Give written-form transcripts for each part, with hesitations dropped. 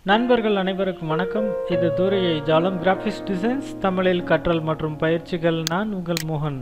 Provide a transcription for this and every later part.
நண்பர்கள் அனைவருக்கும் வணக்கம். இது தூரிகை ஜாலம் கிராஃபிக்ஸ் டிசைன்ஸ் தமிழில் கற்றல் மற்றும் பயிற்சிகள். நான் உங்கள் மோகன்.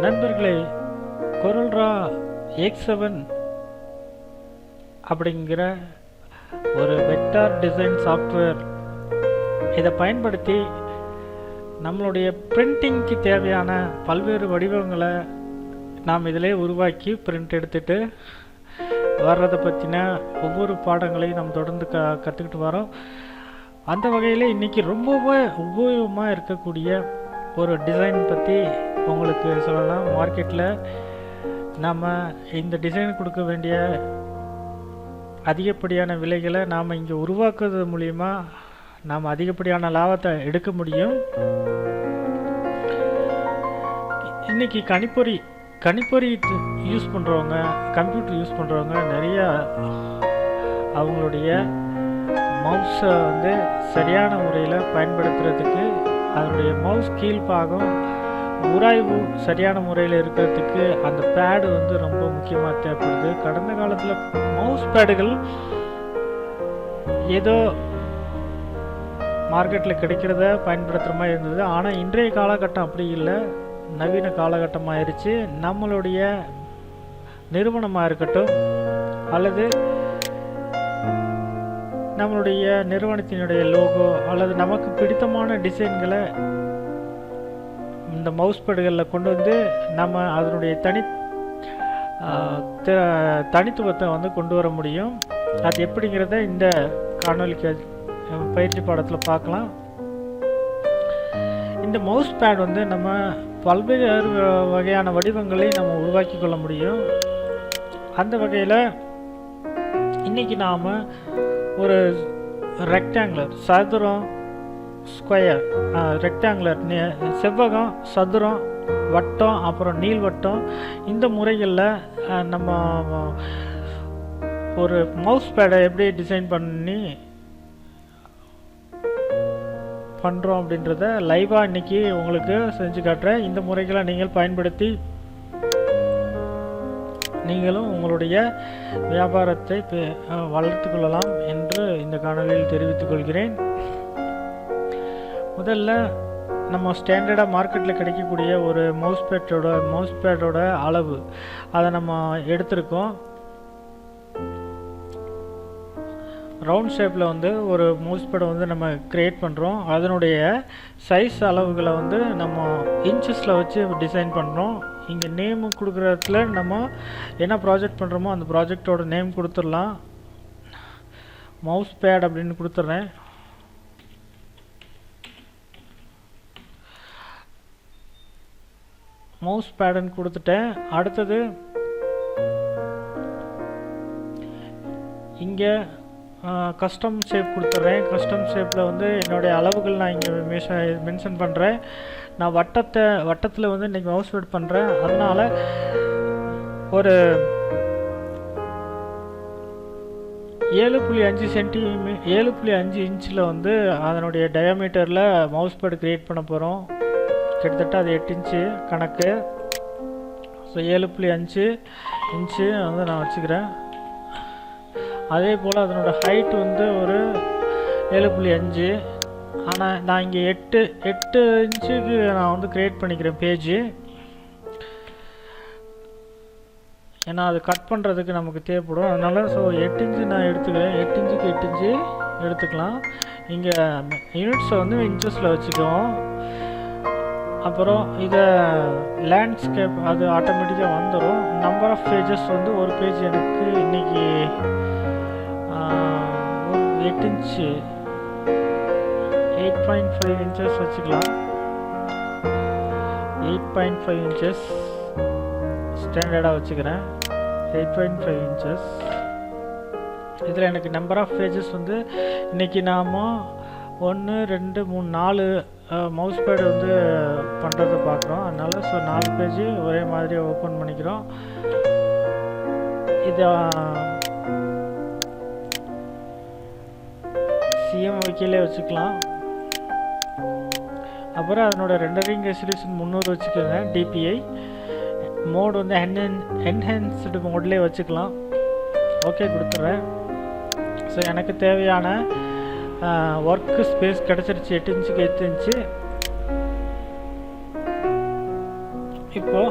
நண்பர்களே, கொரல்ரா X7 அப்படிங்கிற ஒரு வெக்டார் டிசைன் சாஃப்ட்வேர், இதை பயன்படுத்தி நம்மளுடைய பிரிண்டிங்க்கு தேவையான பல்வேறு வடிவங்களை நாம் இதிலே உருவாக்கி பிரிண்ட் எடுத்துட்டு வர்றதை பற்றின ஒவ்வொரு பாடங்களையும் நம்ம தொடர்ந்து கற்றுக்கிட்டு வரோம். அந்த வகையில் இன்றைக்கி ரொம்பவே உபயோகமாக இருக்கக்கூடிய ஒரு டிசைன் பற்றி உங்களுக்கு சொல்லலாம். மார்க்கெட்டில் நம்ம இந்த டிசைன் கொடுக்க வேண்டிய அதிகப்படியான விலைகளை நாம் இங்கே உருவாக்குறது மூலிமா நாம் அதிகப்படியான லாபத்தை எடுக்க முடியும். இன்றைக்கி கணிப்பொறி யூஸ் பண்ணுறவங்க, கம்ப்யூட்டர் யூஸ் பண்ணுறவங்க நிறையா அவங்களுடைய மவுஸை சரியான முறையில் பயன்படுத்துகிறதுக்கு, அதனுடைய மவுஸ் கீழ்பாகம் உராய்வு சரியான முறையில் இருக்கிறதுக்கு அந்த பேடு ரொம்ப முக்கியமாக தேவைப்படுது. கடந்த காலத்தில் மவுஸ் பேடுகள் ஏதோ மார்க்கெட்டில் கிடைக்கிறத பயன்படுத்துகிற மாதிரி இருந்தது. ஆனால் இன்றைய காலகட்டம் அப்படி இல்லை, நவீன காலகட்டமாயிருச்சு. நம்மளுடைய நிறுவனமாக இருக்கட்டும் அல்லது நம்மளுடைய நிறுவனத்தினுடைய லோகோ அல்லது நமக்கு பிடித்தமான டிசைன்களை இந்த மவுஸ் பேடுகளில் கொண்டு வந்து நம்ம அதனுடைய தனித்துவத்தை கொண்டு வர முடியும். அது எப்படிங்கிறத இந்த காணொலிக்கு பயிற்சி பாடத்தில் பார்க்கலாம். இந்த மவுஸ் பேட் நம்ம பல்வேறு வகையான வடிவங்களை நம்ம உருவாக்கி கொள்ள முடியும். அந்த வகையில் இன்றைக்கி நாம் ஒரு ரெக்டாங்குலர், சதுரம், ஸ்கொயர், ரெக்டாங்குலர், செவ்வகம், சதுரம், வட்டம், அப்புறம் நீள்வட்டம், இந்த முறைகளில் நம்ம ஒரு மவுஸ் பேடை எப்படி டிசைன் பண்ணுறோம் அப்படின்றத லைவாக இன்றைக்கி உங்களுக்கு செஞ்சு காட்டுறேன். இந்த முறைகளை நீங்கள் பயன்படுத்தி நீங்களும் உங்களுடைய வியாபாரத்தை வளர்த்து கொள்ளலாம் என்று இந்த காணொலியில் தெரிவித்துக் கொள்கிறேன். முதல்ல நம்ம ஸ்டாண்டர்டாக மார்க்கெட்டில் கிடைக்கக்கூடிய ஒரு மவுஸ் பேடோட அளவு அதை நம்ம எடுத்திருக்கோம். ரவுண்ட் ஷேப்பில் ஒரு மவுஸ் பேடை நம்ம க்ரியேட் பண்ணுறோம். அதனுடைய சைஸ் அளவுகளை நம்ம இன்ச்சஸில் வச்சு டிசைன் பண்ணுறோம். இங்கே நேமு கொடுக்குறதுல நம்ம என்ன ப்ராஜெக்ட் பண்ணுறோமோ அந்த ப்ராஜெக்டோட நேம் கொடுத்துடலாம். மவுஸ் பேட் அப்படின்னு கொடுத்துட்றேன். மவுஸ் பேடுன்னு கொடுத்துட்டேன். அடுத்தது இங்கே கஸ்டம் ஷேப் கொடுத்துட்றேன். கஸ்டம் ஷேப்பில் என்னுடைய அளவுகள் நான் இங்கே மென்ஷன் பண்ணுறேன். நான் வட்டத்தில் இன்றைக்கி மவுஸ் பேட் பண்ணுறேன். அதனால் ஒரு 7.5 இன்ச்சில் அதனுடைய டயாமீட்டரில் மவுஸ் பேட் க்ரியேட் பண்ண போகிறோம். கிட்டத்தட்ட அது 8 இன்ச்சு கணக்கு. ஸோ 7.5 இன்ச்சு நான் வச்சுக்கிறேன். அதே போல் அதனோட ஹைட் ஒரு 7.5. ஆனால் நான் இங்கே 8 இன்ச்சுக்கு நான் க்ரியேட் பண்ணிக்கிறேன் பேஜு. ஏன்னா அது கட் பண்ணுறதுக்கு நமக்கு தேவைப்படும். அதனால் 8 இன்ச்சு நான் எடுத்துக்கிறேன். 8 இன்ச்சுக்கு 8 இன்ச்சு எடுத்துக்கலாம். இங்கே யூனிட்ஸை இன்ச்சஸில் வச்சுக்குவோம். அப்புறம் இதை லேண்ட்ஸ்கேப் அது ஆட்டோமேட்டிக்காக வந்துடும். நம்பர் ஆஃப் பேஜஸ் ஒரு பேஜ் எனக்கு இன்றைக்கி 8 இன்ச்சு 8.5 இன்ச்சஸ் வச்சுக்கலாம். 8.5 இன்ச்சஸ் ஸ்டாண்டர்டாக வச்சுக்கிறேன். 8.5 இன்ச்சஸ். இதில் எனக்கு நம்பர் ஆஃப் பேஜஸ் இன்றைக்கி நாம் 1 2 3 4 மவுஸ் பேடு பண்ணுறதை பார்க்குறோம். அதனால் 4 பேஜ் ஒரே மாதிரி ஓப்பன் பண்ணிக்கிறோம். இதை CMYKலே வச்சுக்கலாம். அப்புறம் அதனோட ரெண்டரிங் ரெசல்யூஷன் 300 வச்சுக்கோங்க. DPI மோட் என்ஹான்ஸ்டு மோட்லேயே வச்சுக்கலாம். ஓகே கொடுத்துட்றேன். ஸோ எனக்கு தேவையான ஒர்க்கு ஸ்பேஸ் கிடச்சிருச்சு. 8 இன்ச்சுக்கு 8 இன்ச்சு. இப்போது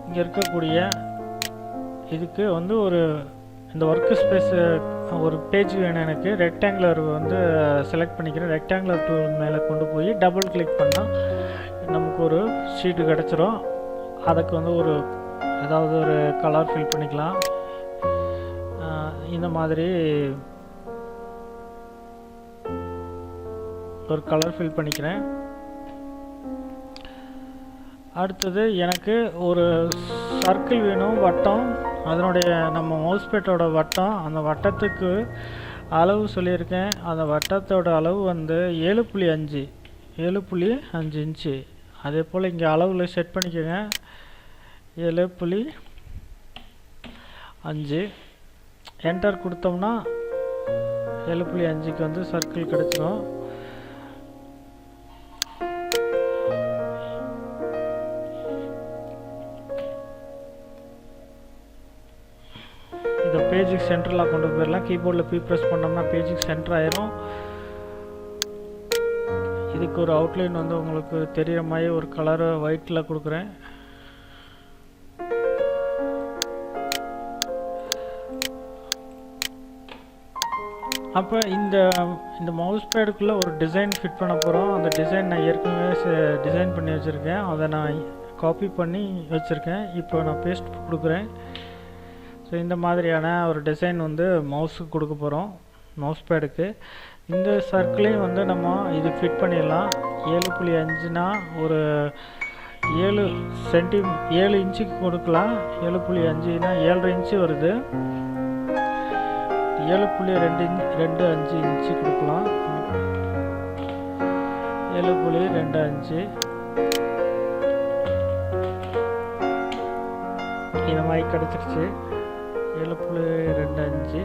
இங்கே இருக்கக்கூடிய இதுக்கு வந்து ஒரு இந்த ஒர்க்கு ஸ்பேஸு ஒரு பேஜ் வேணும் எனக்கு. ரெக்டாங்குலர் வந்து செலக்ட் பண்ணிக்கிறேன். ரெக்டாங்குலர் டூல் மேலே கொண்டு போய் டபுள் கிளிக் பண்ணால் நமக்கு ஒரு ஷீட்டு கிடச்சிரும். அதுக்கு வந்து ஒரு ஏதாவது ஒரு கலர் ஃபில் பண்ணிக்கலாம். இந்த மாதிரி ஒரு கலர் ஃபில் பண்ணிக்கிறேன். அடுத்தது எனக்கு ஒரு சர்க்கிள் வேணும், வட்டம். அதனுடைய நம்ம மவுஸ் பேட்டோட வட்டம், அந்த வட்டத்துக்கு அளவு சொல்லியிருக்கேன். அந்த வட்டத்தோட அளவு வந்து 7.5 இன்ச்சு. அதே போல் இங்கே அளவில் செட் பண்ணிக்கோங்க. 7.5 என்டர் கொடுத்தோம்னா 7.5க்கு வந்து சர்க்கிள் கிடச்சிரும். இந்த பேஜுக்கு சென்டரில் கொண்டு போயிடலாம். கீபோர்டில் பி ப்ரெஸ் பண்ணோம்னா பேஜுக்கு சென்டர் ஆயிரும். இதுக்கு ஒரு அவுட்லைன் வந்து உங்களுக்கு தெரிகிற மாதிரி ஒரு கலர் ஒயிட்டில் கொடுக்குறேன். அப்போ இந்த மவுஸ் பேடுக்குள்ளே ஒரு டிசைன் ஃபிட் பண்ண போகிறோம். அந்த டிசைன் நான் ஏற்கனவே டிசைன் பண்ணி வச்சுருக்கேன். அதை நான் காப்பி பண்ணி வச்சுருக்கேன். இப்போ நான் பேஸ்ட் கொடுக்குறேன். ஸோ இந்த மாதிரியான ஒரு டிசைன் வந்து மவுஸுக்கு கொடுக்க போகிறோம், மவுஸ் பேடுக்கு. இந்த சர்க்கிளையும் வந்து நம்ம இது ஃபிட் பண்ணிடலாம். 7.5னா ஒரு 7 இன்ச்சுக்கு கொடுக்கலாம். 7.5னா 7.5 இன்ச்சு வருது. 7.25 இன்ச்சு கொடுக்கலாம். 7.25 இந்த மாதிரி கிடச்சிருச்சு. 7.25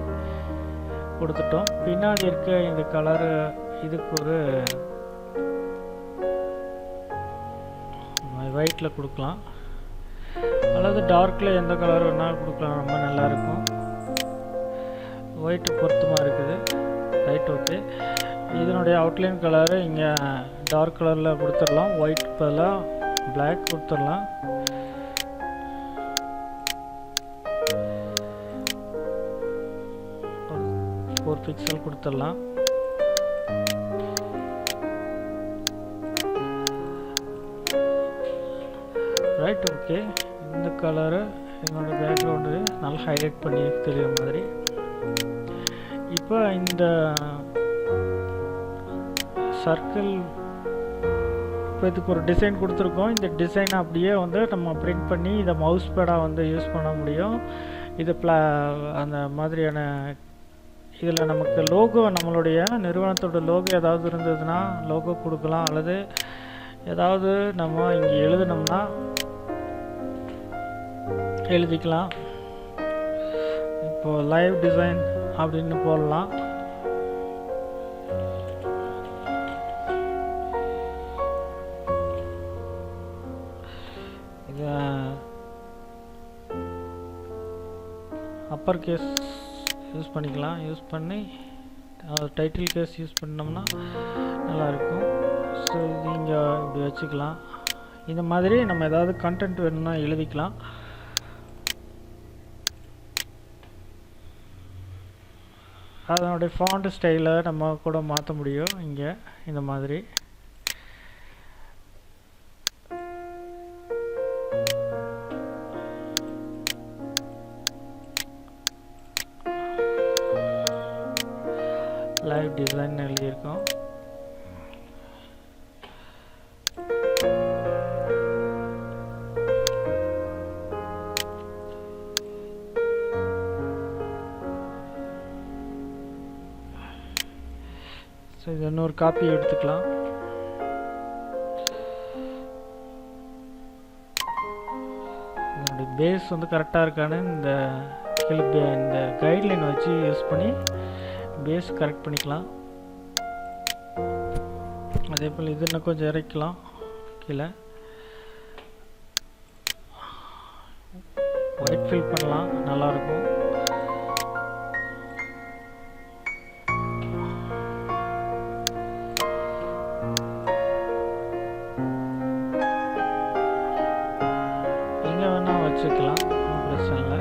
கொடுத்துட்டோம். பின்னாடி இருக்க இந்த கலரு இதுக்கு ஒரு ஒயிட்டில் கொடுக்கலாம், அல்லது டார்க்கில் எந்த கலர் வேணாலும் கொடுக்கலாம். ரொம்ப நல்லாயிருக்கும். ஒயிட்டு பொருத்தமாக இருக்குது. Right, okay. இதனுடைய அவுட்லைன் கலரு இங்கே டார்க் கலரில் கொடுத்துடலாம். ஒயிட் பதிலாக பிளாக் கொடுத்துடலாம். ஒரு பிக்சல் கொடுத்துடலாம். Right, okay. இந்த கலரு என்னோட பேக்ரவுண்டு நல்லா ஹைலைட் பண்ணி தெரியுற மாதிரி. இப்போ இந்த சர்க்கிள், இப்போ இதுக்கு ஒரு டிசைன் கொடுத்துருக்கோம். இந்த டிசைனை அப்படியே வந்து நம்ம பிரிண்ட் பண்ணி இதை மவுஸ் பேடாக வந்து யூஸ் பண்ண முடியும். இது அந்த மாதிரியான இதில் நமக்கு லோகோ, நம்மளுடைய நிறுவனத்தோட லோகோ ஏதாவது இருந்ததுன்னா லோகோ கொடுக்கலாம், அல்லது ஏதாவது நம்ம இங்கே எழுதினோம்னா எழுதிக்கலாம். இப்போது லைவ் டிசைன் அப்படின்னு போடலாம். இது அப்பர் கேஸ் யூஸ் பண்ணிக்கலாம். யூஸ் பண்ணி டைட்டில் கேஸ் யூஸ் பண்ணோம்னா நல்லாயிருக்கும். ஸோ இது இங்கே இப்படி வச்சுக்கலாம். இந்த மாதிரி நம்ம ஏதாவது கண்டென்ட் வேணும்னா எழுதிக்கலாம். அதனுடைய ஃபாண்ட் ஸ்டைலை நம்ம கூட மாற்ற முடியும். இங்கே இந்த மாதிரி லைவ் டிசைன் எழுதியிருக்கோம். ஸோ இது இன்னொரு காப்பி எடுத்துக்கலாம். என்னுடைய பேஸ் வந்து கரெக்டாக இருக்கான்னு இந்த இந்த கைட்லைன் வச்சு யூஸ் பண்ணி பேஸ் கரெக்ட் பண்ணிக்கலாம். அதே போல் இது இன்னும் கொஞ்சம் இறக்கலாம் கீழே. ஒயிட் ஃபில் பண்ணலாம், நல்லாயிருக்கும். எங்கே வேணால் வச்சுக்கலாம், ஒன்றும் பிரச்சனை இல்லை.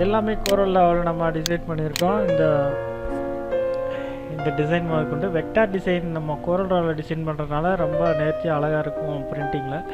எல்லாமே கோரல் லெவல் நம்ம டிசைன் பண்ணியிருக்கோம். இந்த டிசைன் முதற்கொண்டு வெக்டார் டிசைன் நம்ம கோரல் லெவலில் டிசைன் பண்ணுறதுனால ரொம்ப நேர்த்தியாக அழகாக இருக்கும் பிரிண்டிங்கில்.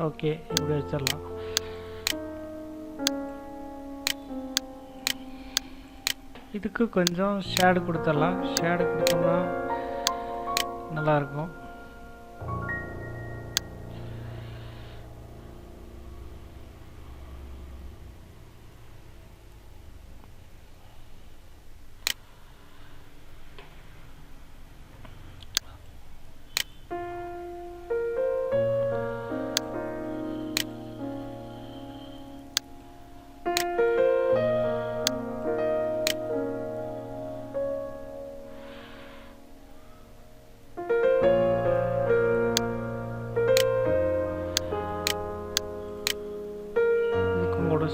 ஓகே, இப்படி வச்சிடலாம். இதுக்கு கொஞ்சம் ஷேடு கொடுத்துடலாம். ஷேடு கொடுத்தோம்னா நல்லாயிருக்கும்.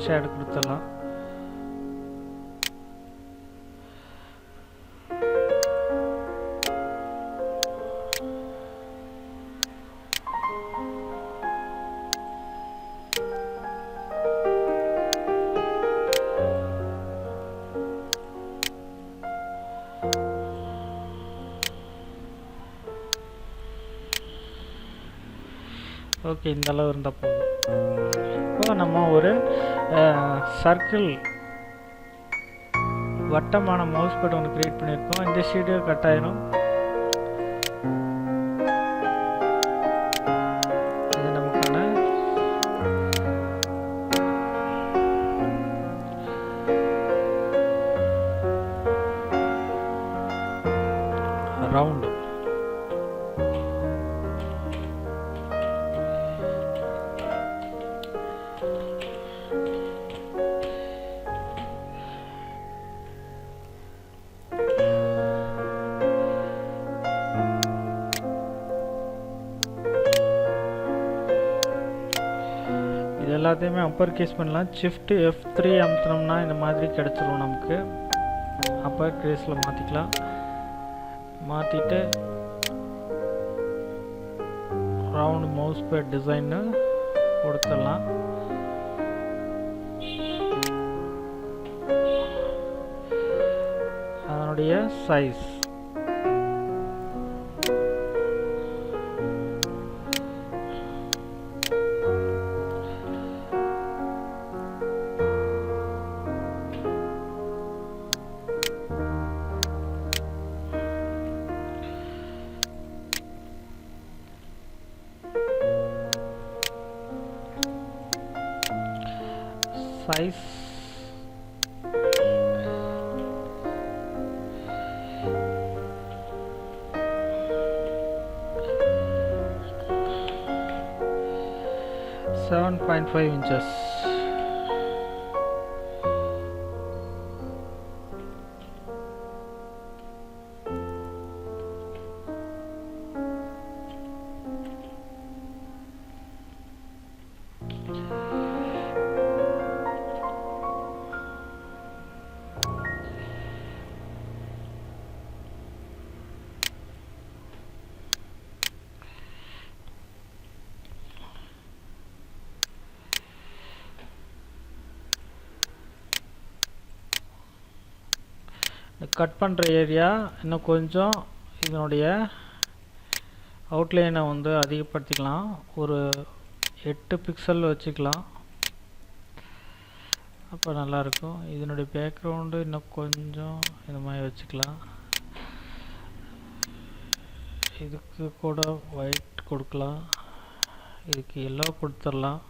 ஷேடு கொடுத்துடலாம். ஓகே, இந்த அளவு இருந்தால் போதும். இப்போ நம்ம ஒரு சர்க்கிள் வட்டமான மவுஸ் பேட் ஒன்று கிரியேட் பண்ணியிருக்கோம். இந்த ஷீட்டு கட் ஆயிடும். இது நமக்கான ரவுண்டு. எல்லாத்தையுமே அப்பர் கேஸ் பண்ணலாம். ஷிஃப்ட் F3 அமுத்தினோம்னா இந்த மாதிரி கிடச்சிரும். நமக்கு அப்பர் கேஸில் மாற்றிக்கலாம். மாற்றிட்டு ரவுண்ட் மவுஸ் பேட் டிசைன்னு கொடுத்துடலாம். அதனுடைய சைஸ் 7.5 inches. கட் பண்ணுற ஏரியா இன்னும் கொஞ்சம் இதனுடைய அவுட்லைனை வந்து அதிகப்படுத்திக்கலாம். ஒரு 8 பிக்சல் வச்சுக்கலாம், அப்போ நல்லாயிருக்கும். இதனுடைய பேக்ரவுண்டு இன்னும் கொஞ்சம் இந்த மாதிரி வச்சுக்கலாம். இதுக்கு கூட ஒயிட் கொடுக்கலாம், இதுக்கு எல்லோ கொடுத்துடலாம்.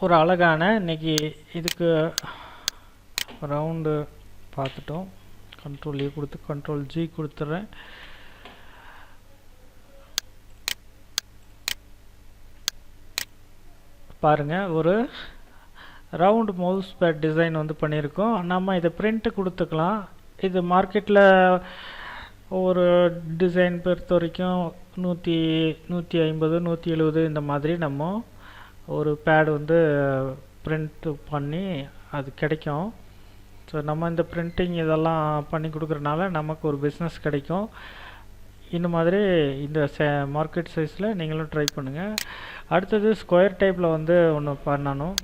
ஒரு அழகான இன்னைக்கு இதுக்கு ரவுண்டு பார்த்துட்டோம். கண்ட்ரோல் ஏ கொடுத்து கண்ட்ரோல் ஜி கொடுத்துட்றேன். பாருங்கள், ஒரு ரவுண்டு மவுஸ் பேட் டிசைன் வந்து பண்ணியிருக்கோம். நம்ம இதை பிரிண்ட்டு கொடுத்துக்கலாம். இது மார்க்கெட்டில் ஒரு டிசைன் பொறுத்த வரைக்கும் 150 170 இந்த மாதிரி நம்ம ஒரு பேட் வந்து பிரிண்ட் பண்ணி அது கிடைக்கும். ஸோ நம்ம இந்த பிரிண்டிங் இதெல்லாம் பண்ணி கொடுக்குறனால நமக்கு ஒரு பிஸ்னஸ் கிடைக்கும். இந்த மாதிரி இந்த மார்க்கெட் சைஸில் நீங்களும் ட்ரை பண்ணுங்கள். அடுத்தது ஸ்கொயர் டைப்பில் வந்து ஒன்று பண்ணணும்.